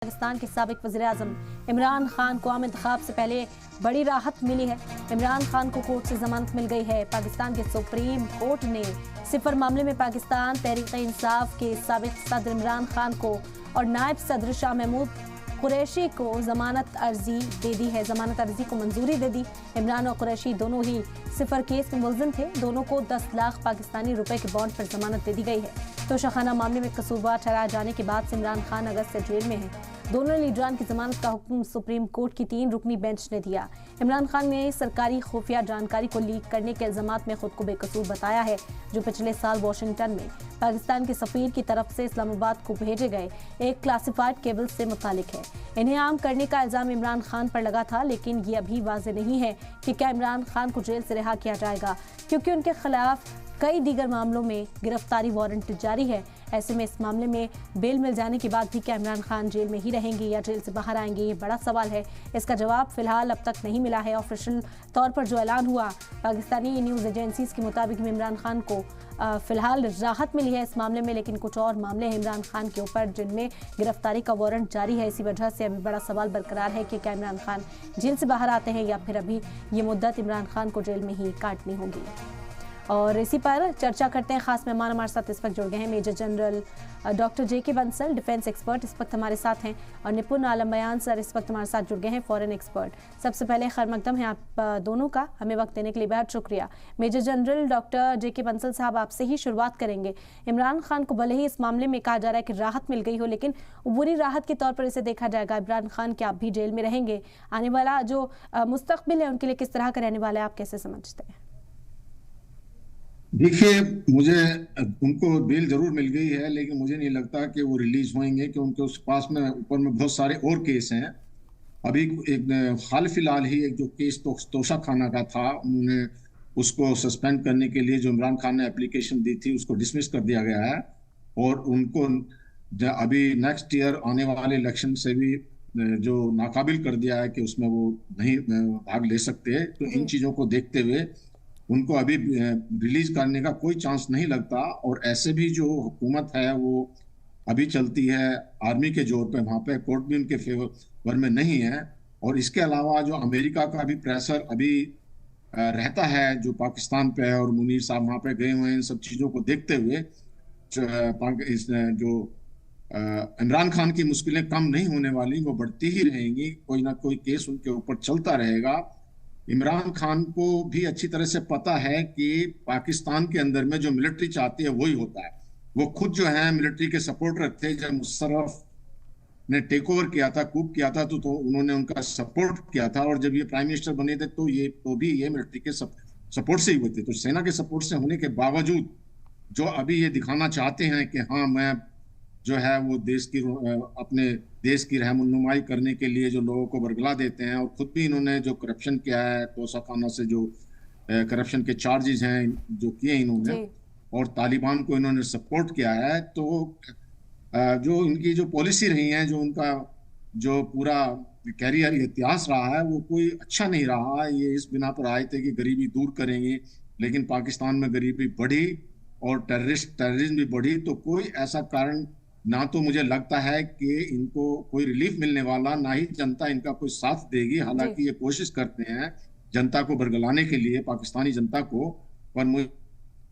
पाकिस्तान के साबिक वज़ीर-ए-आज़म इमरान खान को आम इंतखाब से पहले बड़ी राहत मिली है। इमरान खान को कोर्ट से जमानत मिल गई है। पाकिस्तान के सुप्रीम कोर्ट ने सिफर मामले में पाकिस्तान तहरीक-ए-इंसाफ के साबिक सदर इमरान खान को और नायब सदर शाह महमूद कुरैशी को जमानत अर्जी दे दी है। जमानत अर्जी को मंजूरी दे दी। इमरान और कुरैशी दोनों ही सिफर केस में मुलजिम थे। दोनों को 10 लाख पाकिस्तानी रुपए के बॉन्ड पर जमानत दे दी गई है। तोशाखाना मामले में कसूरवार ठहराए जाने के बाद से इमरान खान अगस्त से जेल में है। दोनों लीडरान की जमानत का हुक्म सुप्रीम कोर्ट की 3 रुकनी बेंच ने दिया। इमरान खान ने सरकारी खुफिया जानकारी को लीक करने के इल्जामात में खुद को बेकसूर बताया है, जो पिछले साल वाशिंगटन में पाकिस्तान के सफीर की तरफ से इस्लामाबाद को भेजे गए एक क्लासिफाइड केबल से मुतालिक है। इन्हें आम करने का इल्जाम इमरान खान पर लगा था, लेकिन ये अभी वाज़ेह नहीं है कि क्या इमरान खान को जेल से रिहा किया जाएगा, क्योंकि उनके खिलाफ कई दीगर मामलों में गिरफ्तारी वारंट जारी है। ऐसे में इस मामले में बेल मिल जाने के बाद भी क्या इमरान खान जेल में ही रहेंगे या जेल से बाहर आएंगे, ये बड़ा सवाल है। इसका जवाब फिलहाल अब तक नहीं मिला है। ऑफिशियल तौर पर जो ऐलान हुआ, पाकिस्तानी न्यूज़ एजेंसीज के मुताबिक इमरान खान को फिलहाल राहत मिली है इस मामले में, लेकिन कुछ और मामले हैं इमरान खान के ऊपर जिनमें गिरफ्तारी का वारंट जारी है। इसी वजह से अभी बड़ा सवाल बरकरार है कि क्या इमरान खान जेल से बाहर आते हैं या फिर अभी ये मुद्दत इमरान खान को जेल में ही काटनी होगी। और इसी पर चर्चा करते हैं। खास मेहमान हमारे साथ इस वक्त जुड़ गए हैं मेजर जनरल डॉक्टर जेके बंसल, डिफेंस एक्सपर्ट इस वक्त हमारे साथ हैं, और निपुण आलम बयान सर इस वक्त हमारे साथ जुड़ गए हैं, फॉरेन एक्सपर्ट। सबसे पहले खैर मकदम है आप दोनों का, हमें वक्त देने के लिए बेहद शुक्रिया। मेजर जनरल डॉक्टर जेके बंसल साहब, आपसे ही शुरुआत करेंगे। इमरान खान को भले ही इस मामले में कहा जा रहा है कि राहत मिल गई हो, लेकिन बुरी राहत के तौर पर इसे देखा जाएगा। इमरान खान क्या आप भी जेल में रहेंगे? आने वाला जो मुस्तकबिल है उनके लिए किस तरह का रहने वाला है, आप कैसे समझते हैं? देखिए, मुझे उनको बेल जरूर मिल गई है, लेकिन मुझे नहीं लगता कि वो रिलीज होंगे, कि उनके उस पास में ऊपर में बहुत सारे और केस हैं। अभी एक हाल फिलहाल ही एक जो केस तोशाखाना का था, उन्होंने उसको सस्पेंड करने के लिए जो इमरान खान ने एप्लीकेशन दी थी, उसको डिसमिस कर दिया गया है। और उनको अभी नेक्स्ट ईयर आने वाले इलेक्शन से भी जो नाकाबिल कर दिया है कि उसमें वो नहीं भाग ले सकते। तो इन चीजों को देखते हुए उनको अभी रिलीज करने का कोई चांस नहीं लगता। और ऐसे भी जो हुकूमत है वो अभी चलती है आर्मी के जोर पे, वहां पे कोर्ट भी उनके फेवर में नहीं है। और इसके अलावा जो अमेरिका का भी प्रेशर अभी रहता है जो पाकिस्तान पे है, और मुनीर साहब वहां पे गए हुए हैं, इन सब चीजों को देखते हुए जो इमरान खान की मुश्किलें कम नहीं होने वाली, वो बढ़ती ही रहेंगी। कोई ना कोई केस उनके ऊपर चलता रहेगा। इमरान खान को भी अच्छी तरह से पता है कि पाकिस्तान के अंदर में जो मिलिट्री चाहती है वही होता है। वो खुद जो है मिलिट्री के सपोर्टर थे। जब मुशर्रफ ने टेक ओवर किया था, कूप किया था, तो उन्होंने उनका सपोर्ट किया था। और जब ये प्राइम मिनिस्टर बने थे तो भी ये मिलिट्री के सपोर्ट से ही हुए थे। तो सेना के सपोर्ट से होने के बावजूद जो अभी ये दिखाना चाहते हैं कि हाँ, मैं जो है वो अपने देश की रहनुमाई करने के लिए जो लोगों को बरगला देते हैं, और खुद भी इन्होंने जो करप्शन किया है, तोशाखाना से जो करप्शन के चार्जेस हैं जो किए इन्होंने, और तालिबान को इन्होंने सपोर्ट किया है, तो जो इनकी जो पॉलिसी रही है, जो उनका जो पूरा कैरियर इतिहास रहा है, वो कोई अच्छा नहीं रहा। ये इस बिना पर आए थे कि गरीबी दूर करेंगे, लेकिन पाकिस्तान में गरीबी बढ़ी और टेररिज्म भी बढ़ी। तो कोई ऐसा कारण ना तो मुझे लगता है कि इनको कोई रिलीफ मिलने वाला, ना ही जनता इनका कोई साथ देगी। हालांकि ये कोशिश करते हैं जनता को बरगलाने के लिए, पाकिस्तानी जनता को, पर मुझे